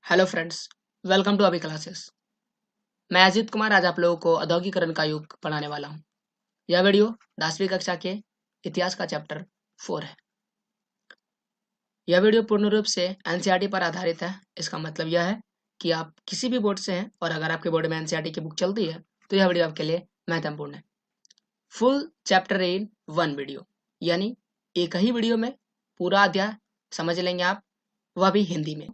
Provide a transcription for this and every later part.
Hello friends, welcome to अभी classes. मैं अजीत कुमार आज आप लोगों को औद्योगिकरण का युग पढ़ाने वाला हूँ। यह वीडियो 10वीं कक्षा के इतिहास का चैप्टर 4 है। यह वीडियो पूर्ण रूप से एनसीईआरटी पर आधारित है। इसका मतलब यह है कि आप किसी भी बोर्ड से हैं और अगर आपके बोर्ड में एनसीईआरटी की बुक चलती है तो यह वीडियो आपके लिए महत्वपूर्ण है। Full chapter in one video, यानी एक ही वीडियो में पूरा अध्याय समझ लेंगे आप, वह भी हिंदी में।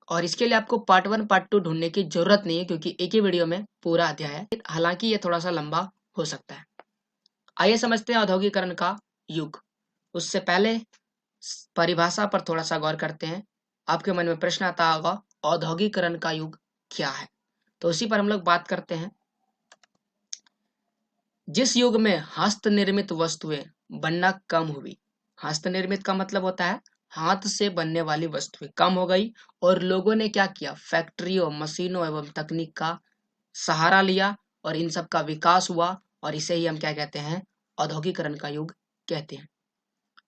और इसके लिए आपको पार्ट 1 पार्ट 2 ढूंढने की जरूरत नहीं है क्योंकि एक ही वीडियो में पूरा अध्याय है। हालांकि ये थोड़ा सा लंबा हो सकता है। आइए समझते हैं औद्योगिकरण का युग। उससे पहले परिभाषा पर थोड़ा सा गौर करते हैं। आपके मन में प्रश्न आता होगा औद्योगिकरण का युग क्या है, तो उसी पर हम लोग बात करते हैं। जिस युग में हस्त निर्मित वस्तुएं बनना कम हुई। हस्त निर्मित का मतलब होता है हाथ से बनने वाली वस्तुएं कम हो गई और लोगों ने क्या किया, फैक्ट्रियों, मशीनों एवं तकनीक का सहारा लिया और इन सब का विकास हुआ और इसे ही हम क्या कहते हैं, औद्योगिकरण का युग कहते हैं।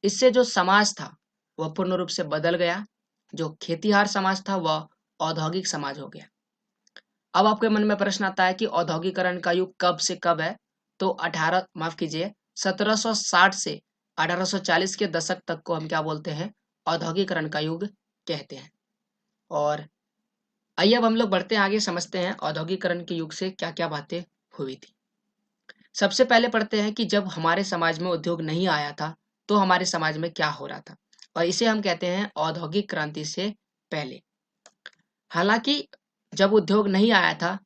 इससे जो समाज था वह पूर्ण रूप से बदल गया। जो खेतीहार समाज था वह औद्योगिक समाज हो गया। अब आपके मन में प्रश्न आता है कि औद्योगिकरण का युग कब से कब है, तो 1760 से 1840 के दशक तक को हम क्या बोलते हैं, औद्योगिकरण का युग कहते हैं। और आइए अब हम लोग बढ़ते हैं आगे, समझते हैं औद्योगिकरण के युग से क्या क्या बातें हुई थी। सबसे पहले पढ़ते हैं कि जब हमारे समाज में उद्योग नहीं आया था तो हमारे समाज में क्या हो रहा था, और इसे हम कहते हैं औद्योगिक क्रांति से पहले। हालांकि जब उद्योग नहीं आया था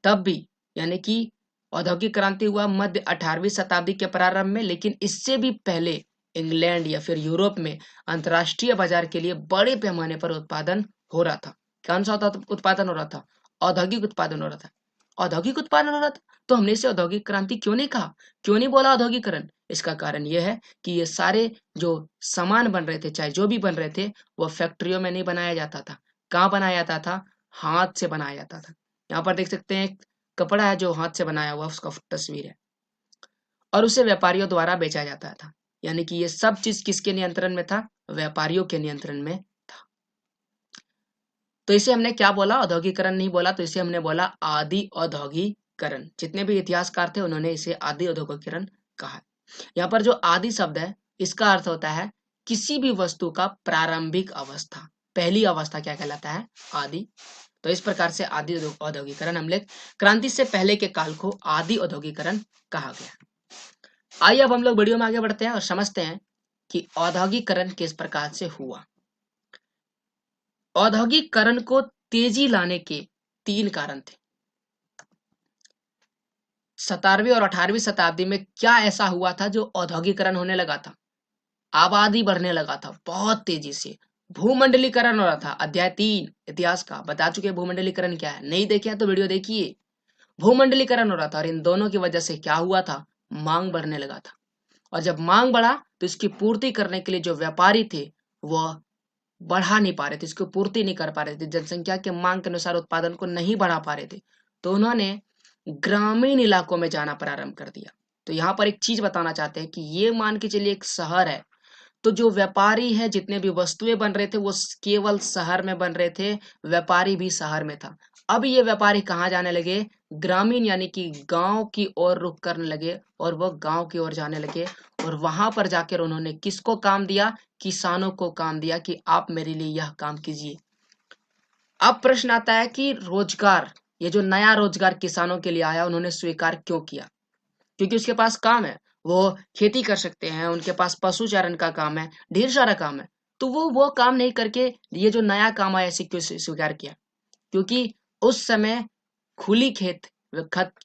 तब भी, यानी कि औद्योगिक क्रांति हुआ मध्य 18वीं शताब्दी के प्रारंभ में, लेकिन इससे भी पहले इंग्लैंड या फिर यूरोप में अंतर्राष्ट्रीय बाजार के लिए बड़े पैमाने पर उत्पादन हो रहा था। कौन सा उत्पादन हो रहा था? औद्योगिक उत्पादन हो रहा था। औद्योगिक उत्पादन हो रहा था तो हमने इसे औद्योगिक क्रांति क्यों नहीं कहा, क्यों नहीं बोला औद्योगिकरण? इसका कारण यह है कि ये सारे जो सामान बन रहे थे, चाहे जो भी बन रहे थे, वो फैक्ट्रियों में नहीं बनाया जाता था। कहाँ बनाया जाता था? हाथ से बनाया जाता था। यहाँ पर देख सकते हैं कपड़ा है जो हाथ से बनाया हुआ, उसका तस्वीर है, और उसे व्यापारियों द्वारा बेचा जाता था। यानी कि ये सब चीज किसके नियंत्रण में था? व्यापारियों के नियंत्रण में था। तो इसे हमने क्या बोला? औद्योगिकरण नहीं बोला, तो इसे हमने बोला आदि औद्योगिकरण। जितने भी इतिहासकार थे उन्होंने इसे आदि औद्योगिकरण कहा। यहाँ पर जो आदि शब्द है इसका अर्थ होता है किसी भी वस्तु का प्रारंभिक अवस्था। पहली अवस्था क्या कहलाता है? आदि। तो इस प्रकार से आदि औद्योगिकरण, हम लोग क्रांति से पहले के काल को आदि औद्योगिकरण कहा गया। आइए अब हम लोग वीडियो में आगे बढ़ते हैं और समझते हैं कि औद्योगिकरण किस प्रकार से हुआ। औद्योगिकरण को तेजी लाने के 3 कारण थे। 17वीं और 18वीं शताब्दी में क्या ऐसा हुआ था जो औद्योगिकरण होने लगा था? आबादी बढ़ने लगा था बहुत तेजी से। भूमंडलीकरण हो रहा था। अध्याय 3 इतिहास का बता चुके भूमंडलीकरण क्या है, नहीं देखे हैं तो वीडियो देखिए। भूमंडलीकरण हो रहा था और इन दोनों की वजह से क्या हुआ था? मांग बढ़ने लगा था। और जब मांग बढ़ा तो इसकी पूर्ति करने के लिए जो व्यापारी थे वह बढ़ा नहीं पा रहे थे, इसको पूर्ति नहीं कर पा रहे थे, जनसंख्या के मांग के अनुसार उत्पादन को नहीं बढ़ा पा रहे थे, तो उन्होंने ग्रामीण इलाकों में जाना प्रारंभ कर दिया। तो यहाँ पर एक चीज बताना चाहते हैं कि ये मान के चलिए एक शहर है, तो जो व्यापारी है, जितने भी वस्तुएं बन रहे थे वो केवल शहर में बन रहे थे, व्यापारी भी शहर में था। अब ये व्यापारी कहाँ जाने लगे? ग्रामीण यानी कि गांव की ओर रुख करने लगे और वो गांव की ओर जाने लगे। और वहां पर जाकर उन्होंने किसको काम दिया? किसानों को काम दिया कि आप मेरे लिए यह काम कीजिए। अब प्रश्न आता है कि रोजगार, ये जो नया रोजगार किसानों के लिए आया, उन्होंने स्वीकार क्यों किया? क्योंकि उसके पास काम है, वो खेती कर सकते हैं, उनके पास पशुचारण का काम है, ढेर सारा काम है। तो वो काम नहीं करके ये जो नया काम आया इसे क्यों स्वीकार किया? क्योंकि उस समय खुली खेत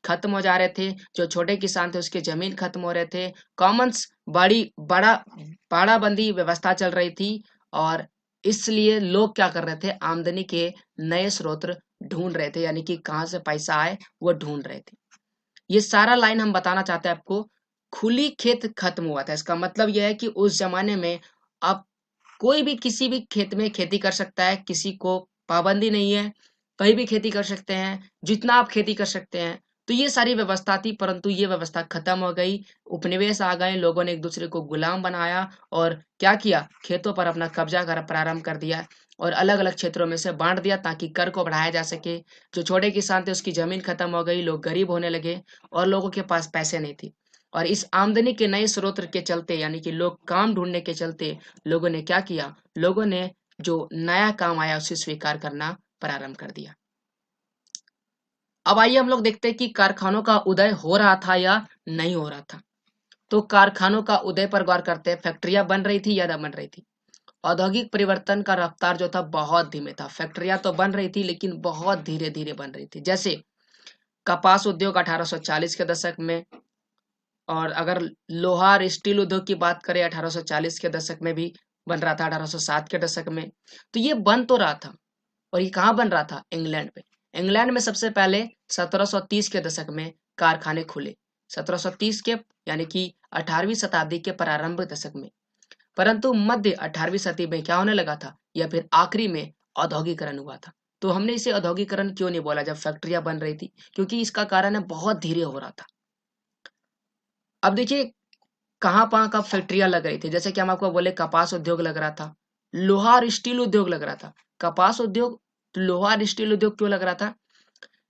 खत्म हो जा रहे थे। जो छोटे किसान थे उसके जमीन खत्म हो रहे थे। कॉमन्स बड़ी बड़ा बाड़ाबंदी व्यवस्था चल रही थी और इसलिए लोग क्या कर रहे थे? आमदनी के नए स्रोत ढूंढ रहे थे, यानी कि कहाँ से पैसा आए वो ढूंढ रहे थे। ये सारा लाइन हम बताना चाहते हैं आपको। खुली खेत खत्म हुआ था, इसका मतलब यह है कि उस जमाने में आप कोई भी किसी भी खेत में खेती कर सकता है, किसी को पाबंदी नहीं है, कहीं भी खेती कर सकते हैं, जितना आप खेती कर सकते हैं। तो ये सारी व्यवस्था थी, परंतु ये व्यवस्था खत्म हो गई। उपनिवेश आ गए, लोगों ने एक दूसरे को गुलाम बनाया और क्या किया? खेतों पर अपना कब्जा कर प्रारंभ कर दिया। और अलग अलग क्षेत्रों में से बांट दिया ताकि कर को बढ़ाया जा सके। जो छोटे किसान थे उसकी जमीन खत्म हो गई, लोग गरीब होने लगे और लोगों के पास पैसे नहीं थे। और इस आमदनी के नए स्रोत के चलते यानी कि लोग काम ढूंढने के चलते लोगों ने क्या किया, लोगों ने जो नया काम आया उसे स्वीकार करना प्रारंभ कर दिया। अब आइए हम लोग देखते हैं कि कारखानों का उदय हो रहा था या नहीं हो रहा था। तो कारखानों का उदय पर गौर करते हैं। फैक्ट्रियां बन रही थी या ना बन रही थी। औद्योगिक परिवर्तन का रफ्तार जो था बहुत धीमे था। फैक्ट्रियां तो बन रही थी लेकिन बहुत धीरे धीरे बन रही थी। जैसे कपास उद्योग 1840 के दशक में, और अगर लोहा और स्टील उद्योग की बात करें 1840 के दशक में भी बन रहा था, 1860 के दशक में। तो ये बन तो रहा था। और ये कहाँ बन रहा था? इंग्लैंड में। इंग्लैंड में सबसे पहले 1730 के दशक में कारखाने खुले। 1730 के यानी कि 18वीं शताब्दी के प्रारंभ दशक में। परंतु मध्य 18वीं सदी में क्या होने लगा था, या फिर आखिरी में औद्योगिकरण हुआ था। तो हमने इसे औद्योगिकरण क्यों नहीं बोला जब फैक्ट्रियां बन रही थी? क्योंकि इसका कारण है बहुत धीरे हो रहा था। अब देखिए कहाँ कहाँ कब फैक्ट्रियां लग रही थी। जैसे कि हम आपको बोले कपास उद्योग लग रहा था, लोहा और स्टील उद्योग लग रहा था। कपास उद्योग, लोहा और स्टील उद्योग क्यों लग रहा था?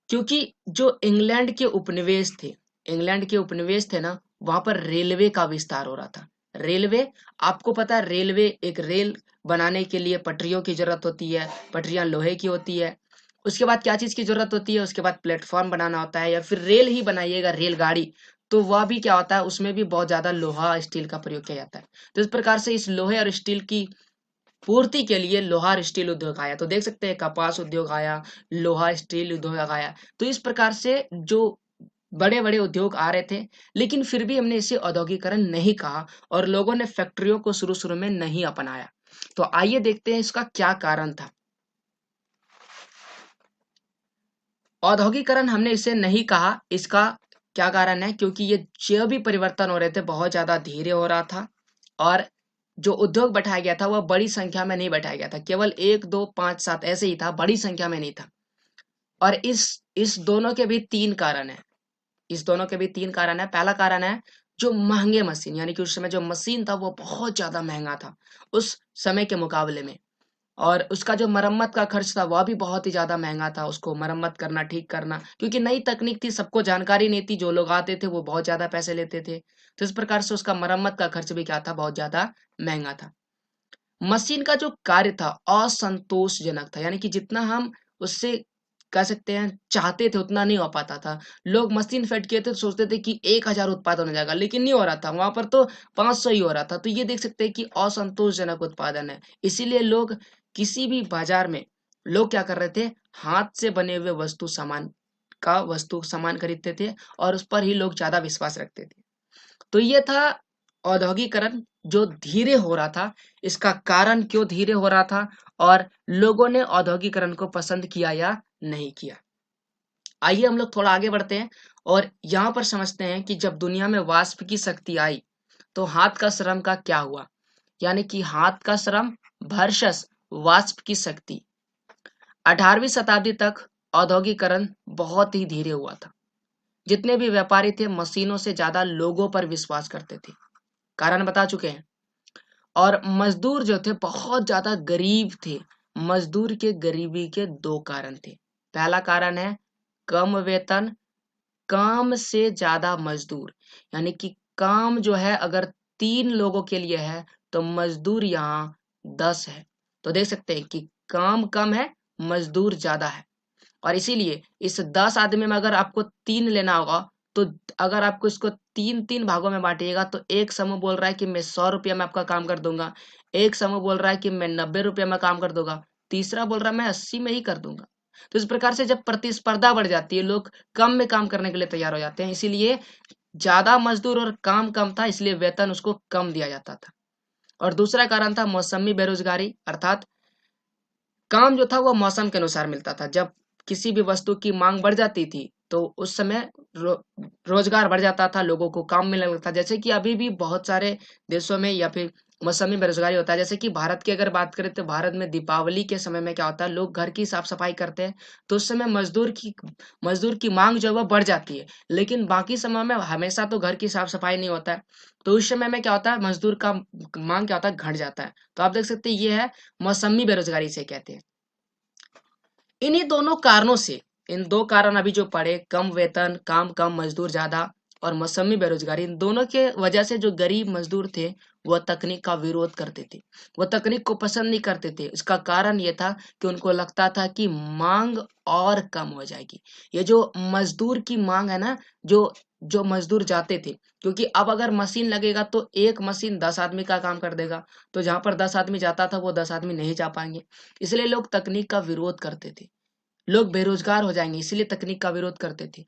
क्योंकि जो इंग्लैंड के उपनिवेश थे, इंग्लैंड के उपनिवेश थे ना, वहां पर रेलवे का विस्तार हो रहा था। रेलवे, आपको पता है रेलवे, एक रेल बनाने के लिए पटरियों की जरूरत होती है, पटरियां लोहे की होती है। उसके बाद क्या चीज की जरूरत होती है? उसके बाद प्लेटफॉर्म बनाना होता है, या फिर रेल ही बनाइएगा, रेलगाड़ी, तो वह भी क्या होता है, उसमें भी बहुत ज्यादा लोहा स्टील का प्रयोग किया जाता है। तो इस प्रकार से इस लोहे और स्टील की पूर्ति के लिए लोहा और स्टील उद्योग आया। तो देख सकते हैं कपास उद्योग आया, लोहा स्टील उद्योग आया। तो इस प्रकार से जो बड़े बड़े उद्योग आ रहे थे, लेकिन फिर भी हमने इसे औद्योगिकरण नहीं कहा और लोगों ने फैक्ट्रियों को शुरू शुरू में नहीं अपनाया। तो आइए देखते हैं इसका क्या कारण था। औद्योगिकरण हमने इसे नहीं कहा, इसका क्या कारण है? क्योंकि ये जो भी परिवर्तन हो रहे थे बहुत ज्यादा धीरे हो रहा था, और जो उद्योग बैठाया गया था वह बड़ी संख्या में नहीं बैठाया गया था, केवल 1 2 5 7 ऐसे ही था, बड़ी संख्या में नहीं था। और इस दोनों के भी तीन कारण है। इस दोनों के भी तीन कारण है। पहला कारण है जो महंगे मशीन, यानी कि उस समय जो मशीन था वो बहुत ज्यादा महंगा था उस समय के मुकाबले में। और उसका जो मरम्मत का खर्च था वह भी बहुत ही ज्यादा महंगा था, उसको मरम्मत करना, ठीक करना, क्योंकि नई तकनीक थी, सबको जानकारी नहीं थी। जो लोग आते थे वो बहुत ज्यादा पैसे लेते थे, तो इस प्रकार से उसका मरम्मत का खर्च भी क्या था, बहुत ज्यादा महंगा था। मशीन का जो कार्य था असंतोषजनक था, यानी कि जितना हम उससे कह सकते हैं चाहते थे उतना नहीं हो पाता था। लोग मशीन फिट किए थे तो सोचते थे कि 1000 उत्पादन हो जाएगा, लेकिन नहीं हो रहा था, वहां पर तो 500 ही हो रहा था। तो ये देख सकते हैं कि असंतोषजनक उत्पादन है। इसीलिए लोग किसी भी बाजार में लोग क्या कर रहे थे, हाथ से बने हुए वस्तु सामान खरीदते थे, और उस पर ही लोग ज्यादा विश्वास रखते थे। तो ये था औद्योगिकरण जो धीरे हो रहा था। इसका कारण क्यों धीरे हो रहा था, और लोगों ने औद्योगिकरण को पसंद किया या नहीं किया। आइए हम लोग थोड़ा आगे बढ़ते हैं और यहाँ पर समझते हैं कि जब दुनिया में वाष्प की शक्ति आई तो हाथ का श्रम का क्या हुआ। यानी कि हाथ का श्रम वर्सेस वाष्प की शक्ति। 18वीं शताब्दी तक औद्योगिकरण बहुत ही धीरे हुआ था। जितने भी व्यापारी थे मशीनों से ज्यादा लोगों पर विश्वास करते थे, कारण बता चुके हैं। और मजदूर जो थे बहुत ज्यादा गरीब थे। मजदूर के गरीबी के दो कारण थे। पहला कारण है कम वेतन, काम से ज्यादा मजदूर। यानी कि काम जो है अगर 3 लोगों के लिए है तो मजदूर यहाँ 10 है। तो देख सकते हैं कि काम कम है, मजदूर ज्यादा है। और इसीलिए इस 10 आदमी में अगर आपको 3 लेना होगा, तो अगर आपको इसको 3 3 भागों में बांटिएगा तो एक समूह बोल रहा है कि मैं 100 रुपया में आपका काम कर दूंगा, एक समूह बोल रहा है कि मैं 90 रुपया में काम कर दूंगा, तीसरा बोल रहा है मैं 80 में ही कर दूंगा। तो इस प्रकार से जब प्रतिस्पर्धा बढ़ जाती है लोग कम में काम करने के लिए तैयार हो जाते हैं। इसीलिए ज्यादा मजदूर और काम कम था, इसलिए वेतन उसको कम दिया जाता था। और दूसरा कारण था मौसमी बेरोजगारी, अर्थात काम जो था वो मौसम के अनुसार मिलता था। जब किसी भी वस्तु की मांग बढ़ जाती थी तो उस समय रोजगार बढ़ जाता था, लोगों को काम मिलने लगता था। जैसे कि अभी भी बहुत सारे देशों में या फिर मौसमी बेरोजगारी होता है। जैसे कि भारत की अगर बात करें तो भारत में दीपावली के समय में क्या होता है, लोग घर की साफ सफाई करते हैं, तो उस समय मजदूर की मांग जो है वो बढ़ जाती है। लेकिन बाकी समय में हमेशा तो घर की साफ सफाई नहीं होता है, तो उस समय में क्या होता है, मजदूर का मांग क्या होता है, घट जाता है। तो आप देख सकते हैं ये है मौसमी बेरोजगारी से कहते हैं। इन्हीं दोनों कारणों से, इन दो कारण अभी जो पढ़े, कम वेतन, काम कम, मजदूर ज्यादा, और मौसमी बेरोजगारी, इन दोनों के वजह से जो गरीब मजदूर थे वह तकनीक का विरोध करते थे, वो तकनीक को पसंद नहीं करते थे। इसका कारण ये था कि उनको लगता था कि मांग और कम हो जाएगी। ये जो मजदूर की मांग है ना, जो जो मजदूर जाते थे, क्योंकि अब अगर मशीन लगेगा तो एक मशीन 10 आदमी का काम कर देगा, तो जहां पर 10 आदमी जाता था वो 10 आदमी नहीं जा पाएंगे। इसलिए लोग तकनीक का विरोध करते थे। लोग बेरोजगार हो जाएंगे, इसलिए तकनीक का विरोध करते थे।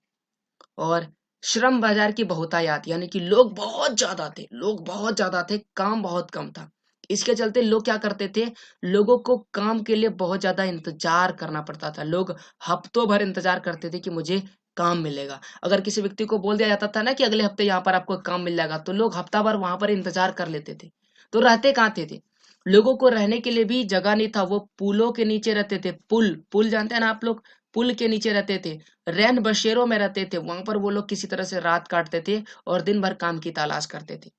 और श्रम बाजार की बहुतायात, यानी कि लोग बहुत ज्यादा थे, काम बहुत कम था। इसके चलते लोग क्या करते थे, लोगों को काम के लिए बहुत ज्यादा इंतजार करना पड़ता था। लोग हफ्तों भर इंतजार करते थे कि मुझे काम मिलेगा। अगर किसी व्यक्ति को बोल दिया जाता था ना कि अगले हफ्ते यहाँ पर आपको काम मिल जाएगा, तो लोग हफ्ता भर वहां पर इंतजार कर लेते थे। तो रहते कहाँ थे? लोगों को रहने के लिए भी जगह नहीं था, वो पुलों के नीचे रहते थे। पुल पुल जानते हैं ना आप लोग, पुल के नीचे रहते थे, रैन बसेरों में रहते थे। वहां पर वो लोग किसी तरह से रात काटते थे और दिन भर काम की तलाश करते थे।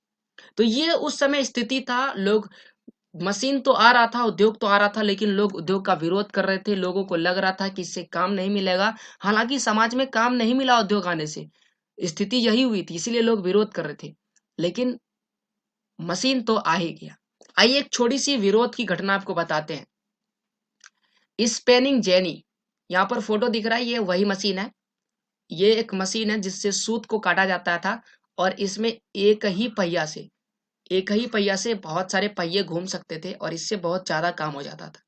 तो ये उस समय स्थिति था। लोग, मशीन तो आ रहा था, उद्योग तो आ रहा था, लेकिन लोग उद्योग का विरोध कर रहे थे। लोगों को लग रहा था कि इससे काम नहीं मिलेगा। हालांकि समाज में काम नहीं मिला उद्योग आने से, स्थिति यही हुई थी, इसीलिए लोग विरोध कर रहे थे। लेकिन मशीन तो आ ही गया। आइए एक छोटी सी विरोध की घटना आपको बताते हैं। स्पेनिंग जेनी, यहाँ पर फोटो दिख रहा है, ये वही मशीन है। ये एक मशीन है जिससे सूत को काटा जाता था, और इसमें एक ही पहिया से बहुत सारे पहिए घूम सकते थे, और इससे बहुत ज्यादा काम हो जाता था।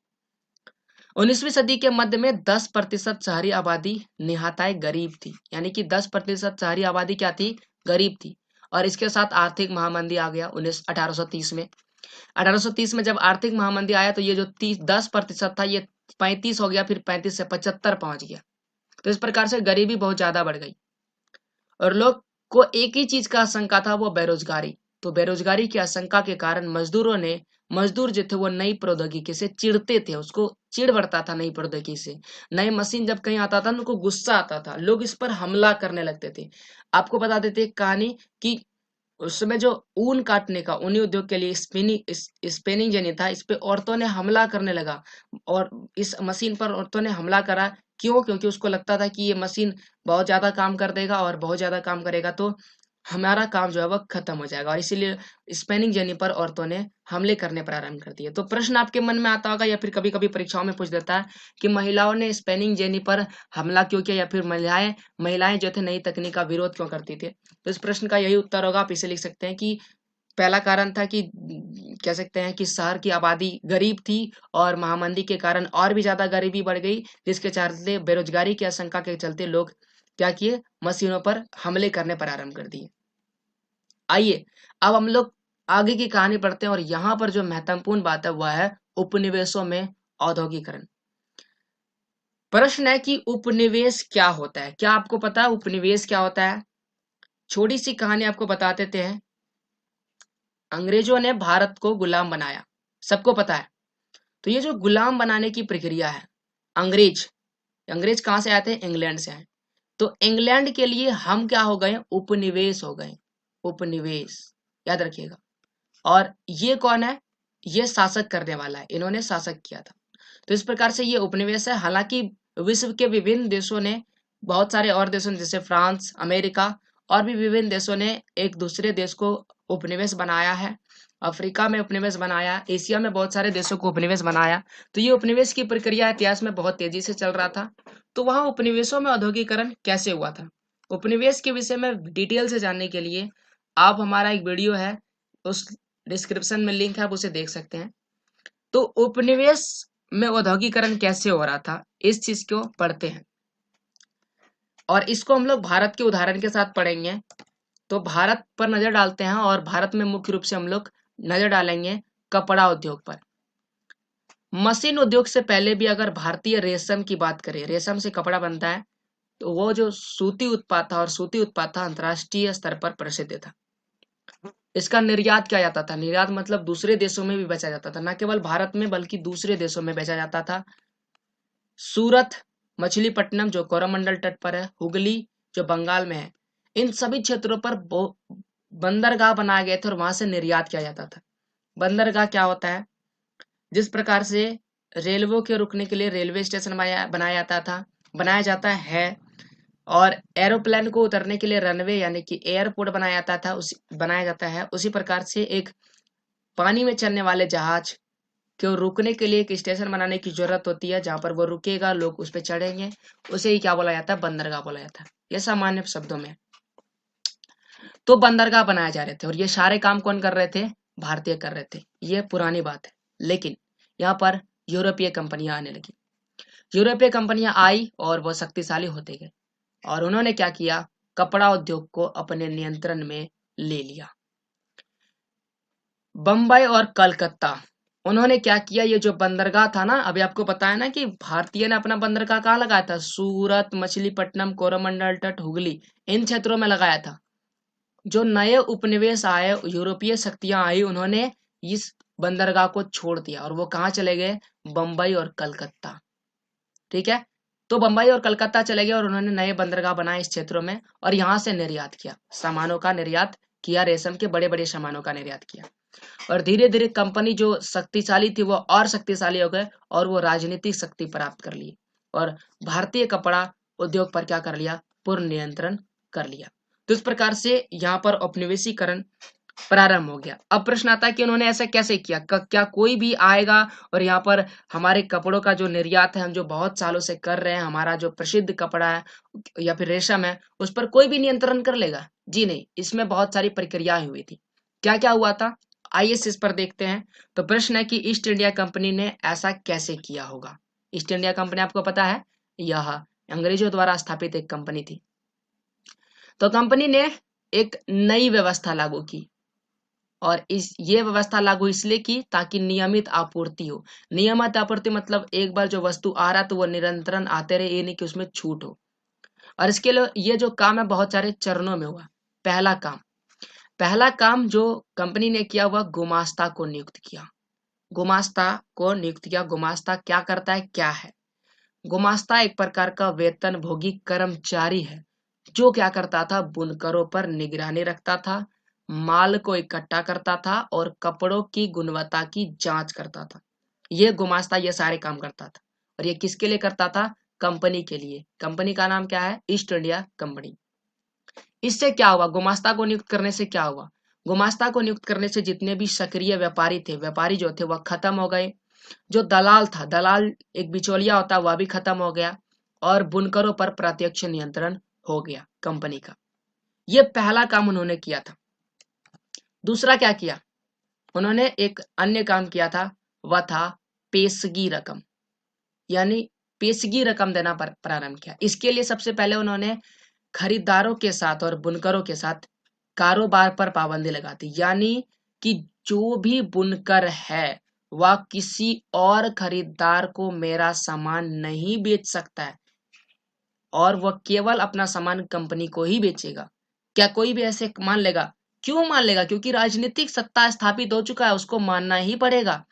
19वीं सदी के मध्य में 10% शहरी आबादी निहाताए गरीब थी, यानी कि 10% शहरी आबादी क्या थी, गरीब थी। और इसके साथ आर्थिक महामंदी आ गया 1830 में। 1830 में जब आर्थिक महामंदी आया, तो ये जो 10% था, ये 35 हो गया, फिर 35 से 75 पहुंच गया। तो इस प्रकार से गरीबी बहुत ज्यादा बढ़ गई, और लोग को एक ही चीज का आशंका था, वो बेरोजगारी। तो बेरोजगारी की आशंका के कारण मजदूर जो थे वो नई प्रौद्योगिकी से चिढ़ते थे, उसको चिढ़ बढ़ता था नई प्रौद्योगिकी से। नई मशीन जब कहीं आता था, उनको गुस्सा आता था, लोग इस पर हमला करने लगते थे। आपको बता देते एक कहानी कि उस समय जो ऊन काटने का, ऊनी उद्योग के लिए स्पेनिंग जेनी था, इस पे औरतों ने हमला करने लगा, और इस मशीन पर औरतों ने हमला करा। क्यों? क्योंकि उसको लगता था कि ये मशीन बहुत ज्यादा काम कर देगा, और बहुत ज्यादा काम करेगा तो हमारा काम जो है वो खत्म हो जाएगा, और इसीलिए स्पेनिंग जेनी पर औरतों ने हमले करने प्रारंभ कर दिए। तो प्रश्न आपके मन में आता होगा, या फिर कभी कभी परीक्षाओं में पूछ देता है कि महिलाओं ने स्पेनिंग जेनी पर हमला क्यों किया, या फिर महिलाएं जो थे नई तकनीक का विरोध क्यों करती थी। तो इस प्रश्न का यही उत्तर होगा। आप इसे लिख सकते हैं कि पहला कारण था कि कह सकते हैं कि शहर की आबादी गरीब थी, और महामंदी के कारण और भी ज्यादा गरीबी बढ़ गई, जिसके चलते बेरोजगारी की आशंका के चलते लोग क्या किए, मशीनों पर हमले करने प्रारंभ कर दिए। आइए अब हम लोग आगे की कहानी पढ़ते हैं, और यहाँ पर जो महत्वपूर्ण बात है वह है उपनिवेशों में औद्योगिकरण। प्रश्न है कि उपनिवेश क्या होता है? क्या आपको पता है उपनिवेश क्या होता है? छोटी सी कहानी आपको बता देते हैं। अंग्रेजों ने भारत को गुलाम बनाया, सबको पता है। तो ये जो गुलाम बनाने की प्रक्रिया है, अंग्रेज अंग्रेज कहाँ से आए थे? इंग्लैंड से आए। तो इंग्लैंड के लिए हम क्या हो गए? उपनिवेश हो गए। उपनिवेश, याद रखिएगा। और ये कौन है? ये शासक करने वाला है, इन्होंने शासक किया था। तो इस प्रकार से ये उपनिवेश है। हालांकि विश्व के विभिन्न देशों ने, बहुत सारे और देशों ने, जैसे फ्रांस, अमेरिका, और भी विभिन्न देशों ने एक दूसरे देश को उपनिवेश बनाया है। अफ्रीका में उपनिवेश बनाया, एशिया में बहुत सारे देशों को उपनिवेश बनाया। तो ये उपनिवेश की प्रक्रिया इतिहास में बहुत तेजी से चल रहा था। तो वहां उपनिवेशों में औद्योगिकरण कैसे हुआ था, उपनिवेश के विषय में डिटेल से जानने के लिए आप, हमारा एक वीडियो है, उस डिस्क्रिप्शन में लिंक है, आप उसे देख सकते हैं। तो उपनिवेश में औद्योगिकरण कैसे हो रहा था, इस चीज को पढ़ते हैं, और इसको हम लोग भारत के उदाहरण के साथ पढ़ेंगे। तो भारत पर नजर डालते हैं, और भारत में मुख्य रूप से हम लोग नजर डालेंगे कपड़ा उद्योग पर। मशीन उद्योग से पहले भी अगर भारतीय रेशम की बात करें, रेशम से कपड़ा बनता है, तो वो जो सूती उत्पाद था और सूती उत्पाद था अंतर्राष्ट्रीय स्तर पर प्रसिद्ध था। इसका निर्यात किया जाता था, निर्यात मतलब दूसरे देशों में भी बेचा जाता था, न केवल भारत में बल्कि दूसरे देशों में बेचा जाता था। सूरत, मछलीपट्टनम जो कोरोमंडल तट पर है, हुगली जो बंगाल में है, इन सभी क्षेत्रों पर बंदरगाह बनाए गए थे और वहां से निर्यात किया जाता था। बंदरगाह क्या होता है? जिस प्रकार से रेलवे के रुकने के लिए रेलवे स्टेशन बनाया जाता था, बनाया जाता है, और एरोप्लेन को उतरने के लिए रनवे यानी कि एयरपोर्ट बनाया जाता है, उसी प्रकार से एक पानी में चलने वाले जहाज को रुकने के लिए एक स्टेशन बनाने की जरूरत होती है, जहां पर वो रुकेगा, लोग उस पर चढ़ेंगे, उसे ही क्या बोला जाता है? बंदरगाह बोला जाता है। ये सामान्य शब्दों में। तो बंदरगाह बनाए जा रहे थे और ये सारे काम कौन कर रहे थे? भारतीय कर रहे थे। ये पुरानी बात है। लेकिन यहाँ पर यूरोपीय कंपनियां आने लगी। यूरोपीय कंपनियां आई और वह शक्तिशाली होते गए और उन्होंने क्या किया? कपड़ा उद्योग को अपने नियंत्रण में ले लिया। बंबई और कलकत्ता, उन्होंने क्या किया? ये जो बंदरगाह था ना, अभी आपको बताया ना कि भारतीय ने अपना बंदरगाह कहाँ लगाया था? सूरत, मछलीपट्टनम, कोरोमंडल तट, हुगली, इन क्षेत्रों में लगाया था। जो नए उपनिवेश आए, यूरोपीय शक्तियां आई, उन्होंने इस बंदरगाह को छोड़ दिया और वो कहाँ चले गए? बंबई और कलकत्ता। ठीक है, तो बंबई और कलकत्ता चले गए और उन्होंने नए बंदरगाह बनाए इस क्षेत्रों में और यहाँ से निर्यात किया, सामानों का निर्यात किया, रेशम के बड़े बड़े सामानों का निर्यात किया। और धीरे धीरे कंपनी जो शक्तिशाली थी वो और शक्तिशाली हो गए और वो राजनीतिक शक्ति प्राप्त कर ली और भारतीय कपड़ा उद्योग पर क्या कर लिया? पूर्ण नियंत्रण कर लिया। तो इस प्रकार से यहाँ पर औपनिवेशीकरण प्रारंभ हो गया। अब प्रश्न आता है कि उन्होंने ऐसा कैसे किया? क्या कोई भी आएगा और यहाँ पर हमारे कपड़ों का जो निर्यात है, हम जो बहुत सालों से कर रहे हैं, हमारा जो प्रसिद्ध कपड़ा है या फिर रेशम है, उस पर कोई भी नियंत्रण कर लेगा? जी नहीं, इसमें बहुत सारी प्रक्रियाएं हुई थी। क्या क्या हुआ था, आइए इस पर देखते हैं। तो प्रश्न है कि ईस्ट इंडिया कंपनी ने ऐसा कैसे किया होगा? ईस्ट इंडिया कंपनी आपको पता है, यह अंग्रेजों द्वारा स्थापित एक कंपनी थी। तो कंपनी ने एक नई व्यवस्था लागू की और ये व्यवस्था लागू इसलिए की ताकि नियमित आपूर्ति हो। नियमित आपूर्ति मतलब एक बार जो वस्तु आ रहा तो वो निरंतरण आते रहे, ये नहीं कि उसमें छूट हो। और इसके लिए ये जो काम है बहुत सारे चरणों में हुआ। पहला काम जो कंपनी ने किया वह गुमास्ता को नियुक्त किया। गुमास्ता क्या करता है, क्या है? गुमास्ता एक प्रकार का वेतन भोगी कर्मचारी है जो क्या करता था? बुनकरों पर निगरानी रखता था, माल को इकट्ठा करता था और कपड़ों की गुणवत्ता की जांच करता था। ये गुमास्ता ये सारे काम करता था और ये किसके लिए करता था? कंपनी के लिए। कंपनी का नाम क्या है? East India company. इससे क्या हुआ? गुमास्ता को नियुक्त करने से क्या हुआ? गुमास्ता को नियुक्त करने से जितने भी सक्रिय व्यापारी जो थे वह खत्म हो गए। जो दलाल था, दलाल एक बिचौलिया होता है, वह भी खत्म हो गया और बुनकरों पर प्रत्यक्ष नियंत्रण हो गया कंपनी का। ये पहला काम उन्होंने किया था। दूसरा क्या किया? उन्होंने एक अन्य काम किया था, वह था पेशगी रकम, यानी पेशगी रकम देना प्रारंभ किया। इसके लिए सबसे पहले उन्होंने खरीदारों के साथ और बुनकरों के साथ कारोबार पर पाबंदी लगा दी, यानी कि जो भी बुनकर है वह किसी और खरीदार को मेरा सामान नहीं बेच सकता है और वह केवल अपना सामान कंपनी को ही बेचेगा। क्या कोई भी ऐसे मान लेगा? क्यों मान लेगा? क्योंकि राजनीतिक सत्ता स्थापित हो चुका है, उसको मानना ही पड़ेगा।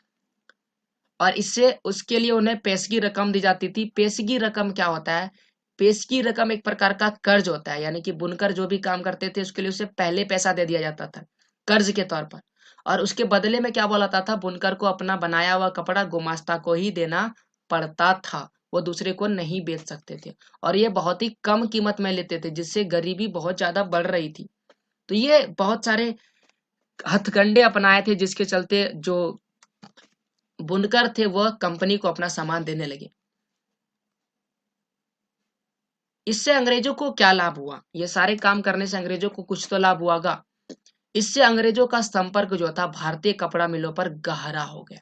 और इससे उसके लिए उन्हें पेशगी रकम दी जाती थी। पेशगी रकम क्या होता है? पेशगी रकम एक प्रकार का कर्ज होता है, यानी कि बुनकर जो भी काम करते थे उसके लिए उसे पहले पैसा दे दिया जाता था कर्ज के तौर पर, और उसके बदले में क्या बोलाता था? बुनकर को अपना बनाया हुआ कपड़ा गुमास्ता को ही देना पड़ता था, वो दूसरे को नहीं बेच सकते थे और ये बहुत ही कम कीमत में लेते थे, जिससे गरीबी बहुत ज्यादा बढ़ रही थी। तो ये बहुत सारे हथकंडे अपनाए थे जिसके चलते जो बुनकर थे वह कंपनी को अपना सामान देने लगे। इससे अंग्रेजों को क्या लाभ हुआ? ये सारे काम करने से अंग्रेजों को कुछ तो लाभ हुआगा। इससे अंग्रेजों का संपर्क जो था भारतीय कपड़ा मिलों पर गहरा हो गया,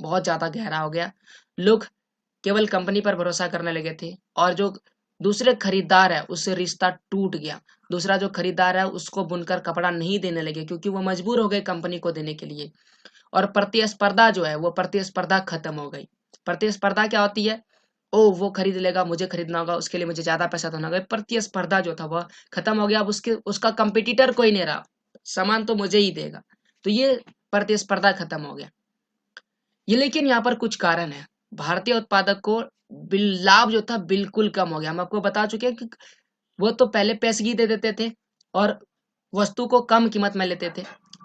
बहुत ज्यादा गहरा हो गया। लोग केवल कंपनी पर भरोसा करने लगे थे और जो दूसरे खरीदार है उससे रिश्ता टूट गया। दूसरा जो खरीदार है उसको बुनकर कपड़ा नहीं देने लगे क्योंकि वो मजबूर हो गए कंपनी को देने के लिए, और प्रतिस्पर्धा जो है वो प्रतिस्पर्धा खत्म हो गई। प्रतिस्पर्धा क्या होती है? ओ वो खरीद लेगा, मुझे खरीदना होगा, उसके लिए मुझे ज्यादा पैसा देना होगा। प्रतिस्पर्धा जो था वह खत्म हो गया। अब उसका कंपटीटर कोई नहीं रहा, सामान तो मुझे ही देगा। तो ये प्रतिस्पर्धा खत्म हो गया। ये लेकिन यहाँ पर कुछ कारण है। भारतीय उत्पादक को लाभ जो था बिल्कुल कम हो गया। हम आपको बता चुके हैं कि वो तो पहले पेशगी दे देते थे और वस्तु को कम कीमत में लेते थे,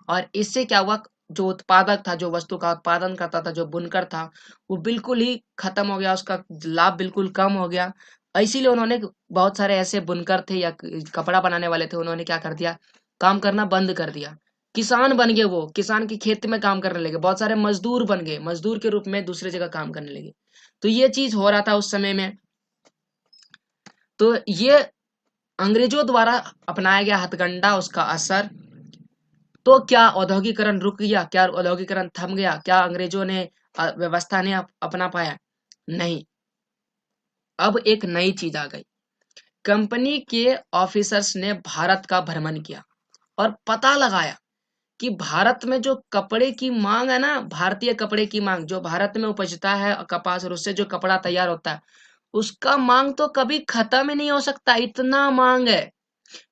और इससे क्या हुआ, जो उत्पादक था, जो वस्तु का उत्पादन करता था, जो बुनकर था, वो बिल्कुल ही खत्म हो गया, उसका लाभ बिल्कुल कम हो गया। इसीलिए उन्होंने, बहुत सारे ऐसे बुनकर थे या कपड़ा बनाने वाले थे, उन्होंने क्या कर दिया, काम करना बंद कर दिया। किसान बन गए, वो किसान की खेत में काम करने लगे, बहुत सारे मजदूर बन गए, मजदूर के रूप में दूसरी जगह काम करने लगे। तो ये चीज हो रहा था उस समय में। तो ये अंग्रेजों द्वारा अपनाया गया हथकंडा, उसका असर। तो क्या औद्योगिकरण रुक गया, क्या औद्योगिकरण थम गया, क्या अंग्रेजों ने व्यवस्था ने अपना पाया? नहीं। अब एक नई चीज आ गई। कंपनी के ऑफिसर्स ने भारत का भ्रमण किया और पता लगाया कि भारत में जो कपड़े की मांग है ना, भारतीय कपड़े की मांग जो भारत में उपजता है कपास, और उससे जो कपड़ा तैयार होता है, उसका मांग तो कभी खत्म ही नहीं हो सकता, इतना मांग है।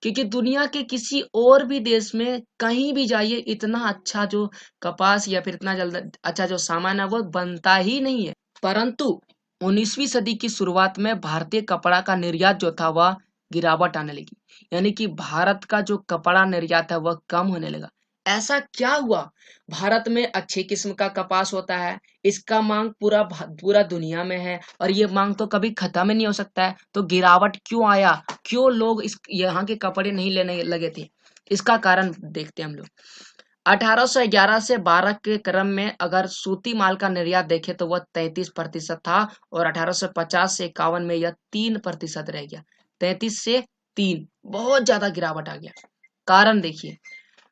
क्योंकि दुनिया के किसी और भी देश में कहीं भी जाइए, इतना अच्छा जो कपास या फिर इतना जल्द अच्छा जो सामान है वो बनता ही नहीं है। परंतु 19वीं सदी की शुरुआत में भारतीय कपड़ा का निर्यात जो था वह गिरावट आने लगी, यानी कि भारत का जो कपड़ा निर्यात है वह कम होने लगा। ऐसा क्या हुआ? भारत में अच्छी किस्म का कपास होता है, इसका मांग पूरा दुनिया में है, और ये मांग तो कभी खत्म ही नहीं हो सकता है, तो गिरावट क्यों आया? क्यों लोग इस यहाँ के कपड़े नहीं लेने लगे थे? इसका कारण देखते हैं हम लोग। 1811 से 12 के क्रम में अगर सूती माल का निर्यात देखें तो वह 33% था, और 1850 से 51 में यह 3% रह गया। 33 से 3, बहुत ज्यादा गिरावट आ गया। कारण देखिए,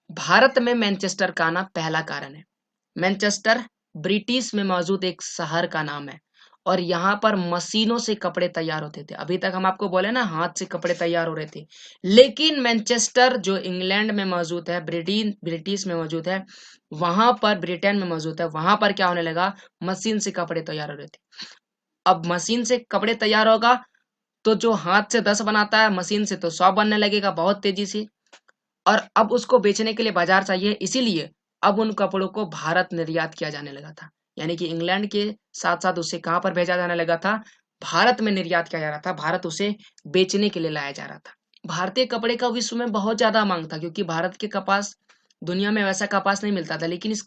भारत में मैनचेस्टर का आना पहला कारण है। मैनचेस्टर ब्रिटिश में मौजूद एक शहर का नाम है, और यहाँ पर मशीनों से कपड़े तैयार होते थे। अभी तक हम आपको बोले ना, हाथ से कपड़े तैयार हो रहे थे, लेकिन मैनचेस्टर जो इंग्लैंड में मौजूद है, ब्रिटिश में मौजूद है, वहां पर ब्रिटेन में मौजूद है, वहां पर क्या होने लगा, मशीन से कपड़े तैयार हो रहे थे। अब मशीन से कपड़े तैयार होगा तो जो हाथ से 10 बनाता है, मशीन से तो 100 बनने लगेगा बहुत तेजी से, और अब उसको बेचने के लिए बाजार चाहिए, इसीलिए अब उन कपड़ों को भारत निर्यात किया जाने लगा था। यानी कि इंग्लैंड के साथ साथ उसे कहां पर भेजा जाने लगा था, भारत में निर्यात किया जा रहा था, भारत उसे बेचने के लिए लाया जा रहा था। भारतीय कपड़े का विश्व में बहुत ज्यादा मांग था, क्योंकि भारत के कपास, दुनिया में वैसा कपास नहीं मिलता था। लेकिन इस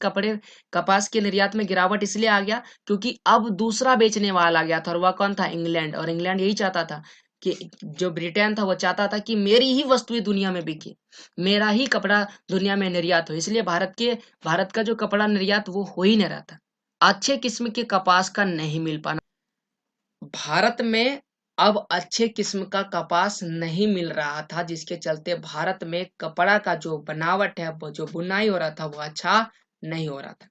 कपास के निर्यात में गिरावट इसलिए आ गया क्योंकि अब दूसरा बेचने वाला आ गया था, और वह कौन था, इंग्लैंड। और इंग्लैंड यही चाहता था कि जो ब्रिटेन था वो चाहता था कि मेरी ही वस्तुएं दुनिया में बिके, मेरा ही कपड़ा दुनिया में निर्यात हो, इसलिए भारत का जो कपड़ा निर्यात वो हो ही नहीं रहा था। अच्छे किस्म के कपास का नहीं मिल पाना, भारत में अब अच्छे किस्म का कपास नहीं मिल रहा था, जिसके चलते भारत में कपड़ा का जो बनावट है, वो जो बुनाई हो रहा था, वो अच्छा नहीं हो रहा था।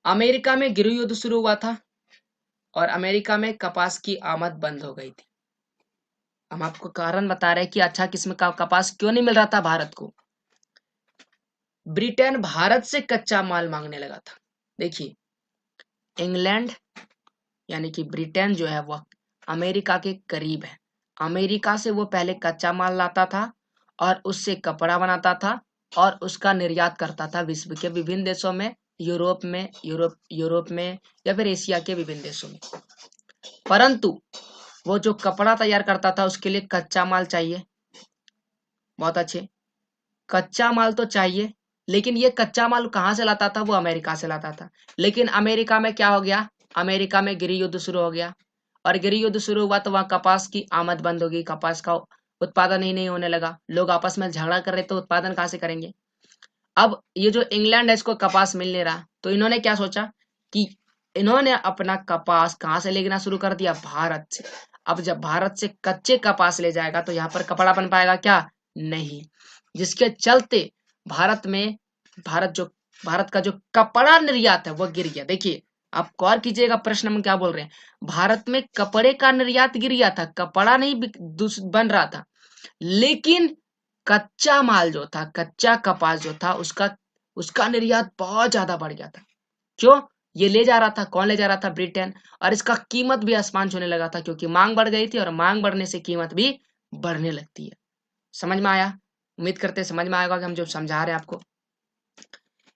अमेरिका में गृह युद्ध शुरू हुआ था, और अमेरिका में कपास की आमद बंद हो गई थी। हम आपको कारण बता रहे हैं कि अच्छा किस्म का कपास क्यों नहीं मिल रहा था भारत को। ब्रिटेन भारत से कच्चा माल मांगने लगा था। देखिए, इंग्लैंड यानी कि ब्रिटेन जो है वह अमेरिका के करीब है। अमेरिका से वो पहले कच्चा माल लाता था और उससे कपड़ा बनाता था और उसका निर्यात करता था विश्व के विभिन्न देशों में, यूरोप में या फिर एशिया के विभिन्न देशों में। परंतु वो जो कपड़ा तैयार करता था उसके लिए कच्चा माल चाहिए, बहुत अच्छे, कच्चा माल तो चाहिए, लेकिन ये कच्चा माल कहाँ से लाता था, वो अमेरिका से लाता था। लेकिन अमेरिका में क्या हो गया, अमेरिका में गृह युद्ध शुरू हो गया, और गृह युद्ध शुरू हुआ तो वहाँ कपास की आमद बंद हो गई, कपास का उत्पादन ही नहीं होने लगा, लोग आपस में झगड़ा कर रहे तो उत्पादन कहाँ से करेंगे। अब ये जो इंग्लैंड है इसको कपास मिल नहीं रहा, तो इन्होंने क्या सोचा कि इन्होंने अपना कपास कहाँ से लेना शुरू कर दिया, भारत से। अब जब भारत से कच्चे कपास ले जाएगा तो यहाँ पर कपड़ा बन पाएगा क्या, नहीं, जिसके चलते भारत का जो कपड़ा निर्यात है वह गिर गया। देखिए, आप गौर कीजिएगा प्रश्न में क्या बोल रहे हैं, भारत में कपड़े का निर्यात गिर गया था, कपड़ा नहीं बन रहा था, लेकिन कच्चा माल जो था, कच्चा कपास जो था, उसका निर्यात बहुत ज्यादा बढ़ गया था। क्यों? ये ले जा रहा था, कौन ले जा रहा था? ब्रिटेन। और इसका कीमत भी आसमान छूने लगा था, क्योंकि मांग बढ़ गई थी और मांग बढ़ने से कीमत भी बढ़ने लगती है। समझ में आया? उम्मीद करते हैं समझ में आएगा कि हम जो समझा रहे हैं आपको।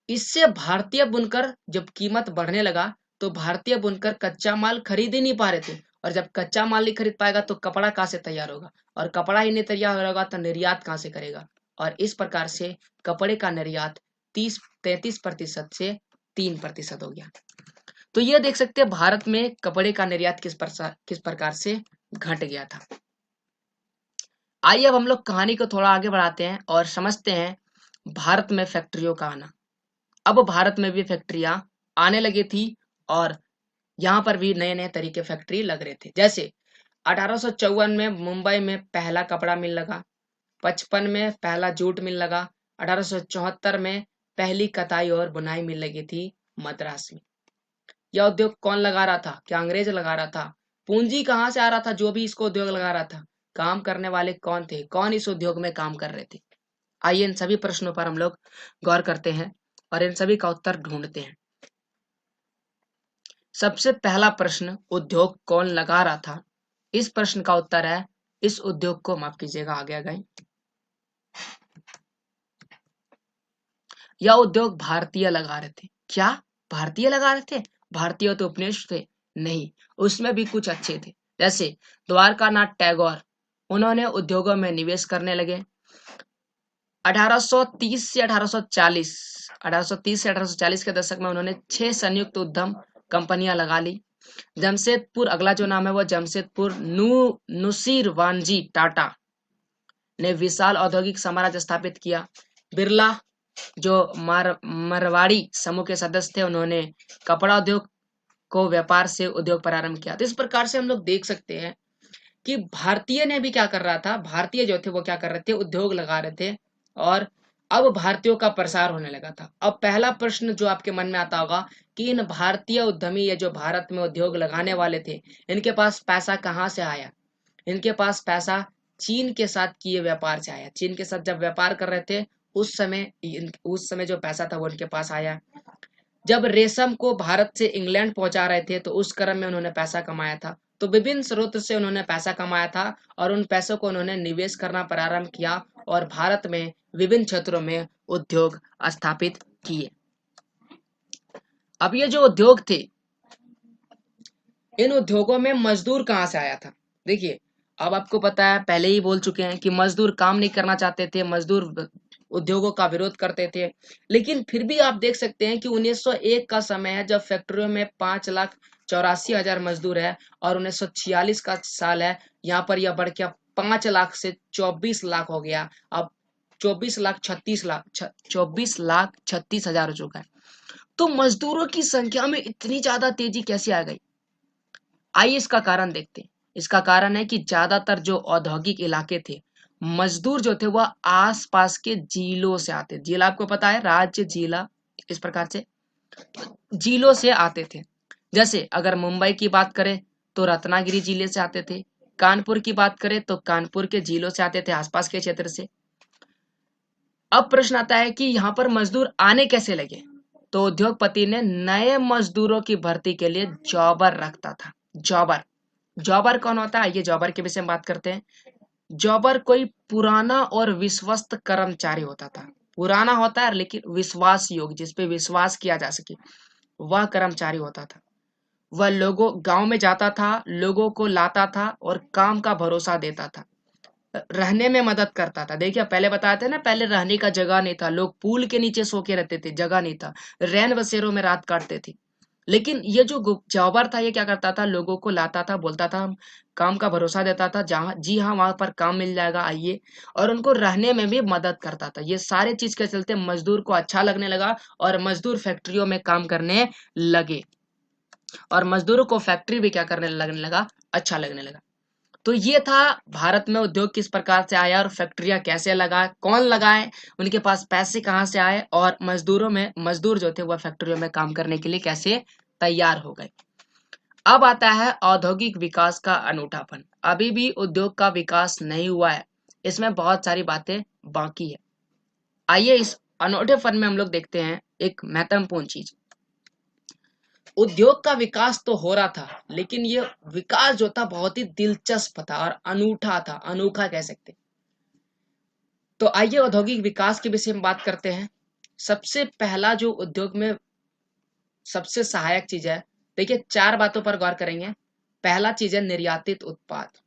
इससे भारतीय बुनकर जब कीमत बढ़ने लगा तो भारतीय बुनकर कच्चा माल खरीद ही नहीं पा रहे थे, और जब कच्चा माल नहीं खरीद पाएगा तो कपड़ा कहाँ से तैयार होगा, और कपड़ा ही नहीं तैयार होगा तो निर्यात कहाँ से करेगा। और इस प्रकार से कपड़े का निर्यात 33% से 3% हो गया। तो ये देख सकते हैं भारत में कपड़े का निर्यात किस प्रकार से घट गया था। आइए अब हम लोग कहानी को थोड़ा आगे बढ़ाते हैं और समझते हैं भारत में फैक्ट्रियों का आना। अब भारत में भी फैक्ट्रियां आने लगी थी और यहाँ पर भी नए नए तरीके फैक्ट्री लग रहे थे। जैसे 1854 में मुंबई में पहला कपड़ा मिल लगा, 55 में पहला जूट मिल लगा, 1874 में पहली कताई और बुनाई मिल लगी थी मद्रास में। यह उद्योग कौन लगा रहा था? क्या अंग्रेज लगा रहा था? पूंजी कहाँ से आ रहा था जो भी इसको उद्योग लगा रहा था? काम करने वाले कौन थे? कौन इस उद्योग में काम कर रहे थे? आइए इन सभी प्रश्नों पर हम लोग गौर करते हैं और इन सभी का उत्तर ढूंढते हैं। सबसे पहला प्रश्न, उद्योग कौन लगा रहा था? इस प्रश्न का उत्तर है, इस उद्योग को, माफ कीजिएगा आगे आ गए, यह उद्योग भारतीय लगा रहे थे। क्या भारतीय लगा रहे थे? भारतीय तो उपनिवेश थे? नहीं, उसमें भी कुछ अच्छे थे। जैसे द्वारकानाथ टैगोर, उन्होंने उद्योगों में निवेश करने लगे। 1830 से 1840 1830 से 1840 के दशक में उन्होंने 6 संयुक्त उद्यम कंपनियां लगा ली। जमशेदपुर, अगला जो नाम है वो जमशेदपुर नुसीरवानजी टाटा ने विशाल औद्योगिक साम्राज्य स्थापित किया। बिरला जो मारवाड़ी समूह के सदस्य थे, उन्होंने कपड़ा उद्योग को व्यापार से उद्योग प्रारंभ किया। तो इस प्रकार से हम लोग देख सकते हैं कि भारतीय ने भी क्या कर रहा था, भारतीय जो थे वो क्या कर रहे थे, उद्योग लगा रहे थे, और अब भारतीयों का प्रसार होने लगा था। अब पहला प्रश्न जो आपके मन में आता होगा कि इन भारतीय उद्यमी, ये जो भारत में उद्योग लगाने वाले थे, इनके पास पैसा कहाँ से आया? इनके पास पैसा चीन के साथ किए व्यापार से आया। चीन के साथ जब व्यापार कर रहे थे उस समय जो पैसा था वो उनके पास आया। जब रेशम को भारत से इंग्लैंड पहुंचा रहे थे तो उस क्रम में उन्होंने पैसा कमाया था। तो विभिन्न स्रोत से उन्होंने पैसा कमाया था और उन पैसों को उन्होंने निवेश करना प्रारंभ किया और भारत में विभिन्न क्षेत्रों में उद्योग स्थापित किए। अब ये जो उद्योग थे, इन उद्योगों में मजदूर कहाँ से आया था? देखिए, अब आपको पता है, पहले ही बोल चुके हैं कि मजदूर काम नहीं करना चाहते थे, मजदूर उद्योगों का विरोध करते थे। लेकिन फिर भी आप देख सकते हैं कि 1901 का समय है जब फैक्ट्रियों में 5,84,000 मजदूर है, और 1946 का साल है, यहाँ पर यह बढ़ के 5 लाख से 24 लाख हो गया। अब 24,36,000 हो चुका है। तो मजदूरों की संख्या में इतनी ज्यादा तेजी कैसे आ गई? आइए इसका कारण देखते हैं। इसका कारण है कि ज्यादातर जो औद्योगिक इलाके थे, मजदूर जो थे वह आसपास के जिलों से आते। जिला आपको पता है, राज्य, जिला, इस प्रकार से जिलों से आते थे। जैसे अगर मुंबई की बात करें तो रत्नागिरी जिले से आते थे, कानपुर की बात करें तो कानपुर के जिलों से आते थे, आसपास के क्षेत्र से। अब प्रश्न आता है कि यहाँ पर मजदूर आने कैसे लगे? तो उद्योगपति ने नए मजदूरों की भर्ती के लिए जॉबर रखता था। जॉबर, जॉबर कौन होता है? ये जॉबर के विषय में बात करते हैं। जॉबर कोई पुराना और विश्वस्त कर्मचारी होता था। पुराना होता है लेकिन विश्वास योग्य, जिसपे विश्वास किया जा सके, वह कर्मचारी होता था। वह लोगों गांव में जाता था, लोगों को लाता था और काम का भरोसा देता था, रहने में मदद करता था। देखिए पहले बताए थे ना, पहले रहने का जगह नहीं था, लोग पुल के नीचे सो के रहते थे, जगह नहीं था, रैन बसेरों में रात काटते थे। लेकिन ये जो जॉबर था, ये क्या करता था, लोगों को लाता था, बोलता था, काम का भरोसा देता था, जहाँ जी हाँ वहां पर काम मिल जाएगा, आइए, और उनको रहने में भी मदद करता था। ये सारे चीज के चलते मजदूर को अच्छा लगने लगा और मजदूर फैक्ट्रियों में काम करने लगे, और मजदूरों को फैक्ट्री भी क्या करने लगने लगा, अच्छा लगने लगा। तो ये था भारत में उद्योग किस प्रकार से आया और फैक्ट्रियां कैसे लगाए, कौन लगाए, उनके पास पैसे कहाँ से आए, और मजदूर जो थे वह फैक्ट्रियों में काम करने के लिए कैसे तैयार हो गए। अब आता है औद्योगिक विकास का अनूठापन। अभी भी उद्योग का विकास नहीं हुआ है, इसमें बहुत सारी बातें बाकी है। आइए इस अनूठेपन में हम लोग देखते हैं एक महत्वपूर्ण चीज। उद्योग का विकास तो हो रहा था, लेकिन ये विकास जो था बहुत ही दिलचस्प था और अनूठा था, अनोखा कह सकते। तो आइए औद्योगिक विकास के विषय में बात करते हैं। सबसे पहला जो उद्योग में सबसे सहायक चीज है, देखिए 4 बातों पर गौर करेंगे। पहला चीज है निर्यातित उत्पाद।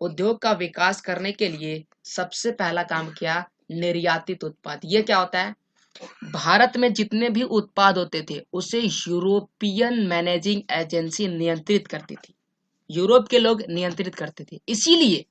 उद्योग का विकास करने के लिए सबसे पहला काम किया निर्यातित उत्पाद। ये क्या होता है? भारत में जितने भी उत्पाद होते थे उसे यूरोपियन मैनेजिंग एजेंसी नियंत्रित करती थी। यूरोप के लोग नियंत्रित करते थे, इसीलिए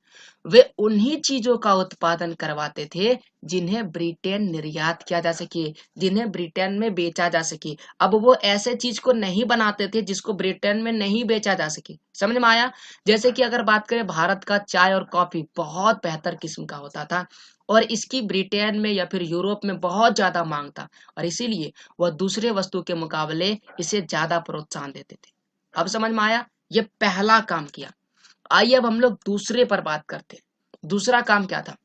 वे उन्हीं चीजों का उत्पादन करवाते थे जिन्हें ब्रिटेन निर्यात किया जा सके, जिन्हें ब्रिटेन में बेचा जा सके। अब वो ऐसे चीज को नहीं बनाते थे जिसको ब्रिटेन में नहीं बेचा जा सके। समझ में आया? जैसे कि अगर बात करें, भारत का चाय और कॉफी बहुत बेहतर किस्म का होता था और इसकी ब्रिटेन में या फिर यूरोप में बहुत ज्यादा मांग था, और इसीलिए वह दूसरे वस्तु के मुकाबले इसे ज्यादा प्रोत्साहन देते थे। अब समझ में आया? ये पहला काम किया। आइए अब हम लोग दूसरे पर बात करते हैं। दूसरा काम क्या था?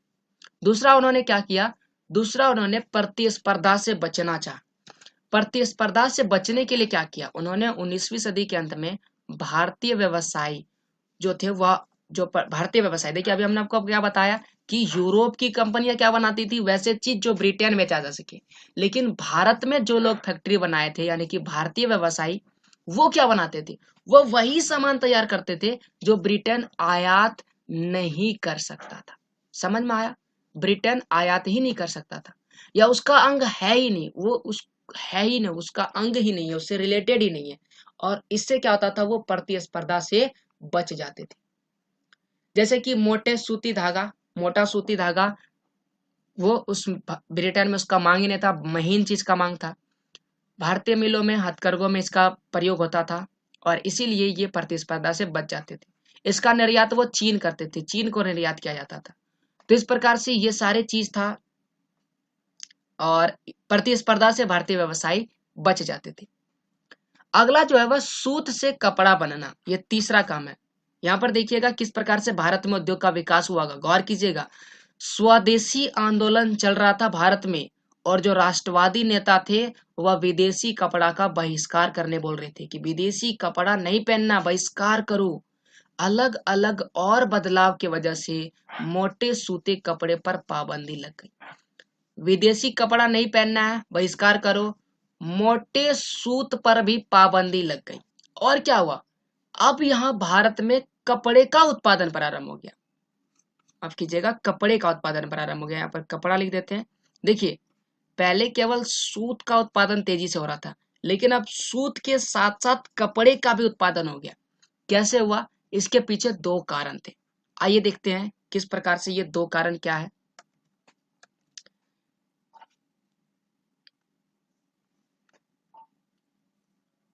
दूसरा उन्होंने क्या किया? दूसरा उन्होंने प्रतिस्पर्धा से बचना चाहा। प्रतिस्पर्धा से बचने के लिए क्या किया उन्होंने? 19वीं सदी के अंत में भारतीय व्यवसायी जो थे, वह जो भारतीय व्यवसाय, देखिए अभी हमने आपको क्या बताया कि यूरोप की कंपनियां क्या बनाती थी, वैसे चीज जो ब्रिटेन में बेचा जा सके। लेकिन भारत में जो लोग फैक्ट्री बनाए थे, यानी कि भारतीय व्यवसायी, वो क्या बनाते थे? वो वही सामान तैयार करते थे जो ब्रिटेन आयात नहीं कर सकता था। समझ में आया? ब्रिटेन आयात ही नहीं कर सकता था, या उसका अंग है ही नहीं, वो उस है ही नहीं, उसका अंग ही नहीं है, उससे रिलेटेड ही नहीं है। और इससे क्या होता था? वो प्रतिस्पर्धा से बच जाते थे। जैसे कि मोटा सूती धागा, वो उस ब्रिटेन में उसका मांग ही नहीं था, महीन चीज का मांग था। भारतीय मिलों में, हथकरघों में इसका प्रयोग होता था और इसीलिए ये प्रतिस्पर्धा से बच जाते थे। इसका निर्यात वो चीन करते थे, चीन को निर्यात किया जाता था। तो इस प्रकार से ये सारे चीज था और प्रतिस्पर्धा से भारतीय व्यवसायी बच जाते थे। अगला जो है वह सूत से कपड़ा बनना, ये तीसरा काम है। यहाँ पर देखिएगा किस प्रकार से भारत में उद्योग का विकास हुआ। गौर कीजिएगा, स्वदेशी आंदोलन चल रहा था भारत में और जो राष्ट्रवादी नेता थे वह विदेशी कपड़ा का बहिष्कार करने बोल रहे थे कि विदेशी कपड़ा नहीं पहनना, बहिष्कार करो। अलग अलग और बदलाव की वजह से मोटे सूते कपड़े पर पाबंदी लग गई। विदेशी कपड़ा नहीं पहनना है, बहिष्कार करो। मोटे सूत पर भी पाबंदी लग गई। और क्या हुआ? अब यहाँ भारत में कपड़े का उत्पादन प्रारंभ हो गया। अब कीजिएगा, कपड़े का उत्पादन प्रारंभ हो गया। यहाँ पर कपड़ा लिख देते हैं। देखिए, पहले केवल सूत का उत्पादन तेजी से हो रहा था, लेकिन अब सूत के साथ साथ कपड़े का भी उत्पादन हो गया। कैसे हुआ? इसके पीछे 2 कारण थे। आइए देखते हैं किस प्रकार से ये 2 कारण क्या है।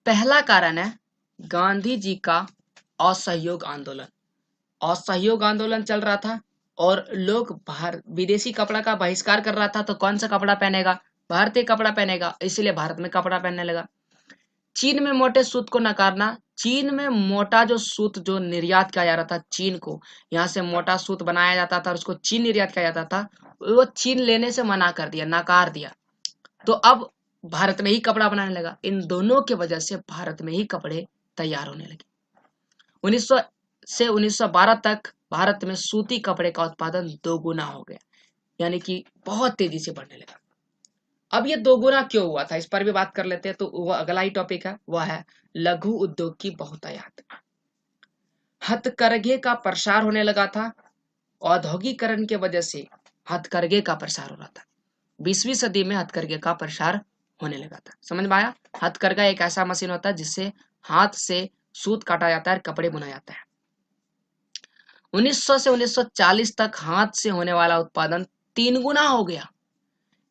पहला कारण है गांधी जी का असहयोग आंदोलन। असहयोग आंदोलन चल रहा था और लोग बाहर विदेशी कपड़ा का बहिष्कार कर रहा था, तो कौन सा कपड़ा पहनेगा? भारतीय कपड़ा पहनेगा, इसलिए भारत में कपड़ा पहनने लगा। चीन में मोटे सूत को नकारना। चीन में मोटा जो सूत जो निर्यात किया जा रहा था चीन को, यहाँ से मोटा सूत बनाया जाता था और उसको चीन निर्यात किया जाता था, वो चीन लेने से मना कर दिया, नकार दिया। तो अब भारत में ही कपड़ा बनाने लगा। इन दोनों की वजह से भारत में ही कपड़े तैयार होने लगे। 1900 से 1912 तक भारत में सूती कपड़े का उत्पादन 2 गुना हो गया, यानी कि बहुत तेजी से बढ़ने लगा। अब ये 2 गुना क्यों हुआ था, इस पर भी बात कर लेते हैं। तो वह अगला ही टॉपिक है, वह है लघु उद्योग की बहुतायत। हथकरघे का प्रसार होने लगा था। औद्योगिकरण के वजह से हथकरघे का प्रसार हो रहा था। 20वीं सदी में हथकरघे का प्रसार होने लगा था। समझ में आया? हथकरघा एक ऐसा मशीन होता है जिससे हाथ से सूत काटा जाता है, कपड़े बुना जाता है। 1900 से 1940 तक हाथ से होने वाला उत्पादन 3 गुना हो गया।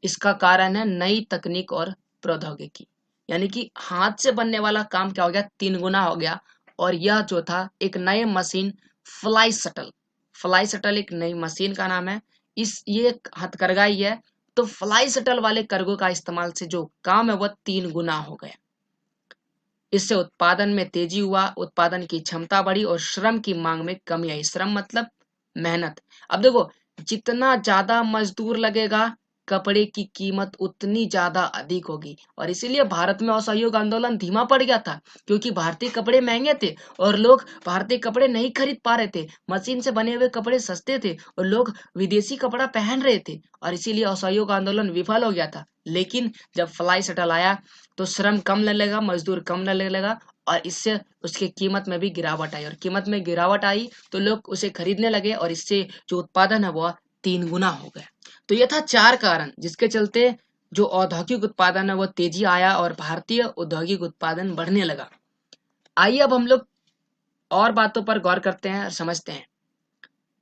इसका कारण है नई तकनीक और प्रौद्योगिकी, यानी कि हाथ से बनने वाला काम क्या हो गया? 3 गुना हो गया। और यह जो था एक नए machine, fly shuttle. Fly shuttle एक नई मशीन का नाम है। ये एक हथकरघा ही है। तो फ्लाई शटल वाले कर्गों का इस्तेमाल से जो काम है वह 3 गुना हो गया। इससे उत्पादन में तेजी हुआ, उत्पादन की क्षमता बढ़ी और श्रम की मांग में कमी आई। श्रम मतलब मेहनत। अब देखो, जितना ज्यादा मजदूर लगेगा कपड़े की कीमत उतनी ज्यादा अधिक होगी। और इसीलिए भारत में असहयोग आंदोलन धीमा पड़ गया था, क्योंकि भारतीय कपड़े महंगे थे और लोग भारतीय कपड़े नहीं खरीद पा रहे थे। मशीन से बने हुए कपड़े सस्ते थे और लोग विदेशी कपड़ा पहन रहे थे, और इसीलिए असहयोग आंदोलन विफल हो गया था। लेकिन जब फ्लाई शटल आया तो श्रम कम लगेगा, मजदूर कम लगेगा, और इससे उसकी कीमत में भी गिरावट आई, और कीमत में गिरावट आई तो लोग उसे खरीदने लगे, और इससे जो उत्पादन है वह 3 गुना हो गया। तो ये था 4 कारण जिसके चलते जो औद्योगिक उत्पादन है वो तेजी आया और भारतीय औद्योगिक उत्पादन बढ़ने लगा। आइए अब हम लोग और बातों पर गौर करते हैं और समझते हैं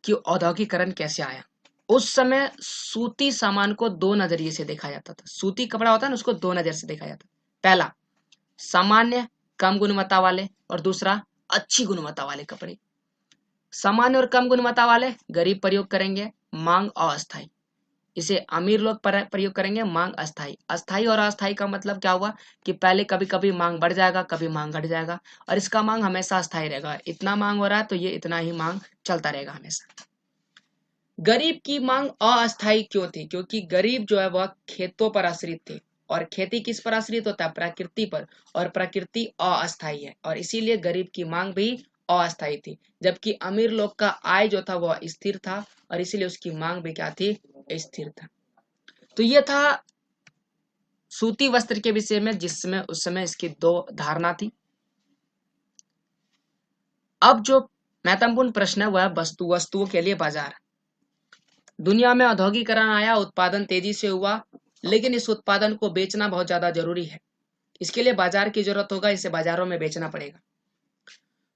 कि औद्योगिकरण कैसे आया। उस समय सूती सामान को 2 नजरिए से देखा जाता था। सूती कपड़ा होता है ना, उसको 2 नजर से देखा जाता। पहला, सामान्य कम गुणवत्ता वाले, और दूसरा अच्छी गुणवत्ता वाले कपड़े। सामान्य और कम गुणवत्ता वाले गरीब प्रयोग करेंगे, मांग अस्थायी। इसे अमीर लोग प्रयोग करेंगे, मांग अस्थायी। अस्थायी और अस्थायी का मतलब क्या हुआ कि पहले कभी कभी मांग बढ़ जाएगा, कभी मांग घट जाएगा, और इसका मांग हमेशा अस्थायी रहेगा। इतना मांग हो रहा है तो ये इतना ही मांग चलता रहेगा हमेशा। गरीब की मांग अस्थायी क्यों थी? क्योंकि गरीब जो है वह खेतों पर आश्रित थे, और खेती किस पर आश्रित होता है? प्रकृति पर, और प्रकृति अस्थायी है, और इसीलिए गरीब की मांग भी अस्थायी थी। जबकि अमीर लोग का आय जो था वह स्थिर था, और इसीलिए उसकी मांग भी क्या थी? स्थिर था। तो ये था सूती वस्त्र के विषय में, जिसमें उस समय इसकी 2 धारणा थी। अब जो महत्वपूर्ण प्रश्न है वह वस्तुओं के लिए बाजार। दुनिया में औद्योगिकरण आया, उत्पादन तेजी से हुआ, लेकिन इस उत्पादन को बेचना बहुत ज्यादा जरूरी है। इसके लिए बाजार की जरूरत होगा, इसे बाजारों में बेचना पड़ेगा।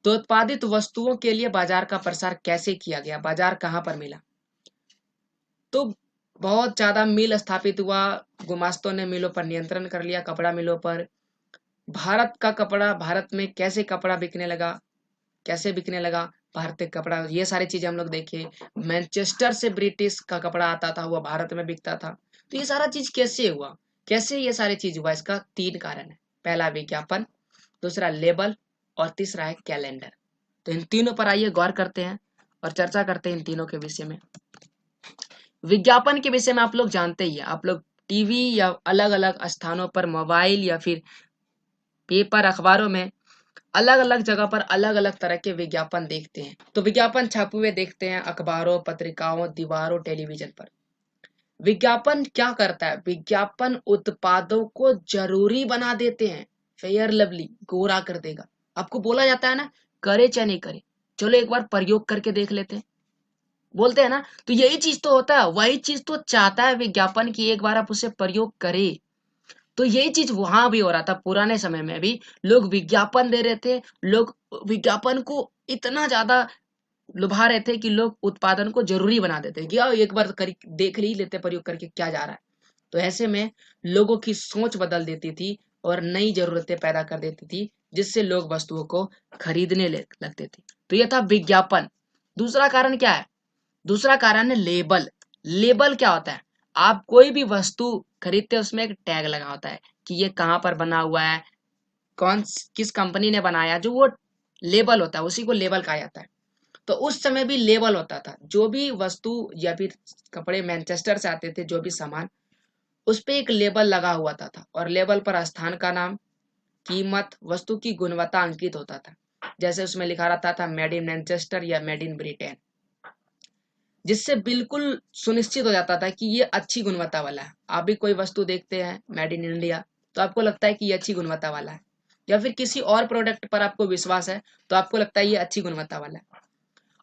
तो उत्पादित वस्तुओं के लिए बाजार का प्रसार कैसे किया गया? बाजार कहाँ पर मिला? तो बहुत ज्यादा मिल स्थापित हुआ, गुमास्तों ने मिलों पर नियंत्रण कर लिया, कपड़ा मिलों पर। भारत का कपड़ा, भारत में कैसे कपड़ा बिकने लगा, कैसे बिकने लगा भारतीय कपड़ा, ये सारी चीजें हम लोग देखे। मैनचेस्टर से ब्रिटिश का कपड़ा आता था, वो भारत में बिकता था। तो ये सारा चीज कैसे हुआ, कैसे ये सारी चीज हुआ? इसका 3 कारण है। पहला विज्ञापन, दूसरा लेबल, और तीसरा है कैलेंडर। तो इन तीनों पर आइए गौर करते हैं और चर्चा करते हैं इन तीनों के विषय में। विज्ञापन के विषय में आप लोग जानते ही हैं, आप लोग टीवी या अलग अलग स्थानों पर, मोबाइल या फिर पेपर, अखबारों में अलग अलग जगह पर अलग अलग तरह के विज्ञापन देखते हैं। तो विज्ञापन छपे हुए देखते हैं अखबारों, पत्रिकाओं, दीवारों, टेलीविजन पर। विज्ञापन क्या करता है? विज्ञापन उत्पादों को जरूरी बना देते हैं। फेयर लवली, गोरा कर देगा। आपको बोला जाता है ना, करे चाहे नहीं करे, चलो एक बार प्रयोग करके देख लेते हैं, बोलते हैं ना। तो यही चीज तो होता है, वही चीज तो चाहता है विज्ञापन की एक बार आप उसे प्रयोग करें। तो यही चीज वहां भी हो रहा था। पुराने समय में भी लोग विज्ञापन दे रहे थे, लोग विज्ञापन को इतना ज्यादा लुभा रहे थे कि लोग उत्पादन को जरूरी बना देते कि आओ एक बार देख ही लेते प्रयोग करके क्या जा रहा है। तो ऐसे में लोगों की सोच बदल देती थी और नई जरूरतें पैदा कर देती थी, जिससे लोग वस्तुओं को खरीदने लगते थे। तो यह था विज्ञापन। दूसरा कारण क्या है? दूसरा कारण है लेबल। लेबल क्या होता है? आप कोई भी वस्तु खरीदते हैं, उसमें एक टैग लगा होता है कि ये कहाँ पर बना हुआ है, किस कंपनी ने बनाया, जो वो लेबल होता है, उसी को लेबल कहा जाता है। तो उस समय भी लेबल होता था। जो भी वस्तु या फिर कपड़े मैनचेस्टर से आते थे, जो भी सामान, उस पे एक लेबल लगा हुआ था, और लेबल पर स्थान का नाम, कीमत, वस्तु की गुणवत्ता अंकित होता था। जैसे उसमें लिखा रहता था मेड इन मैनचेस्टर या मेड इन ब्रिटेन, जिससे बिल्कुल सुनिश्चित हो जाता था कि ये अच्छी गुणवत्ता वाला है। आप भी कोई वस्तु देखते हैं मेड इन इंडिया, तो आपको लगता है कि ये अच्छी गुणवत्ता वाला है, या फिर किसी और प्रोडक्ट पर आपको विश्वास है तो आपको लगता है ये अच्छी गुणवत्ता वाला है।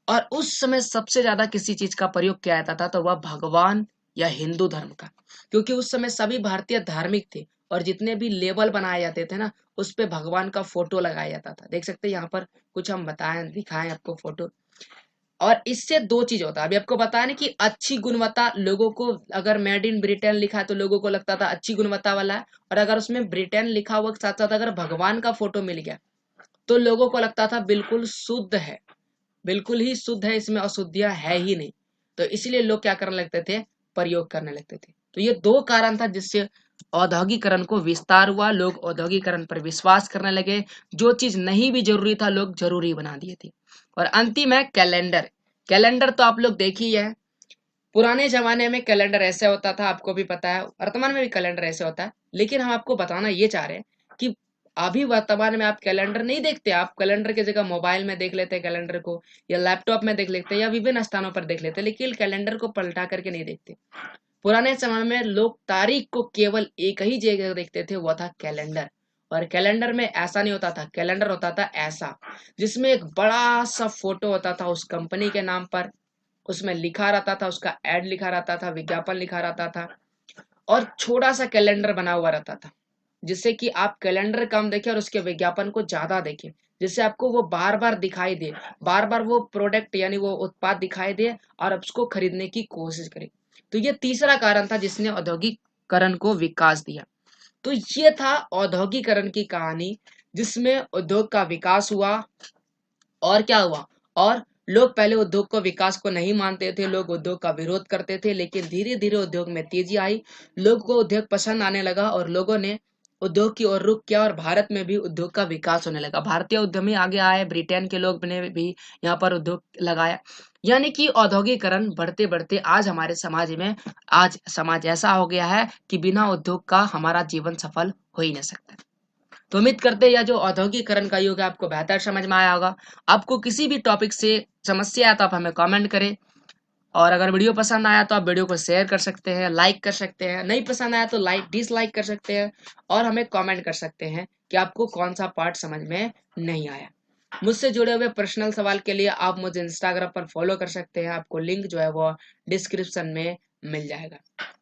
और उस समय सबसे ज्यादा किसी चीज का प्रयोग किया जाता था तो वह भगवान या हिंदू धर्म का, क्योंकि उस समय सभी भारतीय धार्मिक थे, और जितने भी लेबल बनाए जाते थे ना, उस पे भगवान का फोटो लगाया जाता था। देख सकते हैं यहाँ पर कुछ हम बताएं, दिखाएं आपको फोटो। और इससे 2 चीज होता है। अभी आपको बताया ना कि अच्छी गुणवत्ता, लोगों को अगर मेड इन ब्रिटेन लिखा है तो लोगों को लगता था अच्छी गुणवत्ता वाला है, और अगर उसमें ब्रिटेन लिखा हुआ के साथ साथ अगर भगवान का फोटो मिल गया तो लोगों को लगता था बिल्कुल शुद्ध है, बिल्कुल ही शुद्ध है, इसमें अशुद्धियां है ही नहीं। तो इसलिए लोग क्या करने लगते थे? प्रयोग करने लगते थे। तो ये 2 कारण था जिससे औद्योगिकरण को विस्तार हुआ। लोग औद्योगिकरण पर विश्वास करने लगे, जो चीज नहीं भी जरूरी था लोग जरूरी बना दिए थे। और अंतिम है कैलेंडर। कैलेंडर तो आप लोग देखी है, पुराने जमाने में कैलेंडर ऐसे होता था, आपको भी पता है, वर्तमान में भी कैलेंडर ऐसे होता है, लेकिन हम आपको बताना ये चाह रहे हैं कि अभी वर्तमान में आप कैलेंडर नहीं देखते, आप कैलेंडर की जगह मोबाइल में देख लेते हैं कैलेंडर को, या लैपटॉप में देख लेते हैं, या विभिन्न स्थानों पर देख लेते हैं, लेकिन कैलेंडर को पलटा करके नहीं देखते। पुराने समय में लोग तारीख को केवल एक ही जगह देखते थे, वो था कैलेंडर। और कैलेंडर में ऐसा नहीं होता था, कैलेंडर होता था ऐसा, जिसमें एक बड़ा सा फोटो होता था उस कंपनी के नाम पर, उसमें लिखा रहता था, उसका एड लिखा रहता था, विज्ञापन लिखा रहता था, और छोटा सा कैलेंडर बना हुआ रहता था, जिससे कि आप कैलेंडर कम देखें और उसके विज्ञापन को ज्यादा देखें, जिससे आपको वो बार बार दिखाई दे, बार बार वो प्रोडक्ट यानी वो उत्पाद दिखाई दे और आप उसको खरीदने की कोशिश करें। तो ये तीसरा कारण था जिसने औद्योगिकरण को विकास दिया। तो ये था औद्योगिकरण की कहानी, जिसमें उद्योग का विकास हुआ। और क्या हुआ, और लोग पहले उद्योग को विकास को नहीं मानते थे, लोग उद्योग का विरोध करते थे, लेकिन धीरे धीरे उद्योग में तेजी आई, लोगों को उद्योग पसंद आने लगा और लोगों ने उद्योग की ओर रुख किया और भारत में भी उद्योग का विकास होने लगा। भारतीय उद्यमी आगे आए, ब्रिटेन के लोग ने भी यहाँ पर उद्योग लगाया, यानी कि औद्योगिकरण बढ़ते बढ़ते आज हमारे समाज में, आज समाज ऐसा हो गया है कि बिना उद्योग का हमारा जीवन सफल हो ही नहीं सकता। तो उम्मीद करते हैं यह जो औद्योगिकरण का युग है आपको बेहतर समझ में आया होगा। आपको किसी भी टॉपिक से समस्या है तो आप हमें कमेंट करें, और अगर वीडियो पसंद आया तो आप वीडियो को शेयर कर सकते हैं, लाइक कर सकते हैं, नहीं पसंद आया तो लाइक डिसलाइक कर सकते हैं, और हमें कमेंट कर सकते हैं कि आपको कौन सा पार्ट समझ में नहीं आया। मुझसे जुड़े हुए पर्सनल सवाल के लिए आप मुझे इंस्टाग्राम पर फॉलो कर सकते हैं, आपको लिंक जो है वो डिस्क्रिप्शन में मिल जाएगा।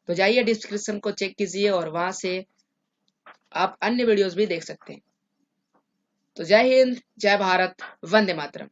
तो जाइए डिस्क्रिप्शन को चेक कीजिए और वहां से आप अन्य वीडियोस भी देख सकते हैं। तो जय हिंद, जय भारत, वंदे मातरम।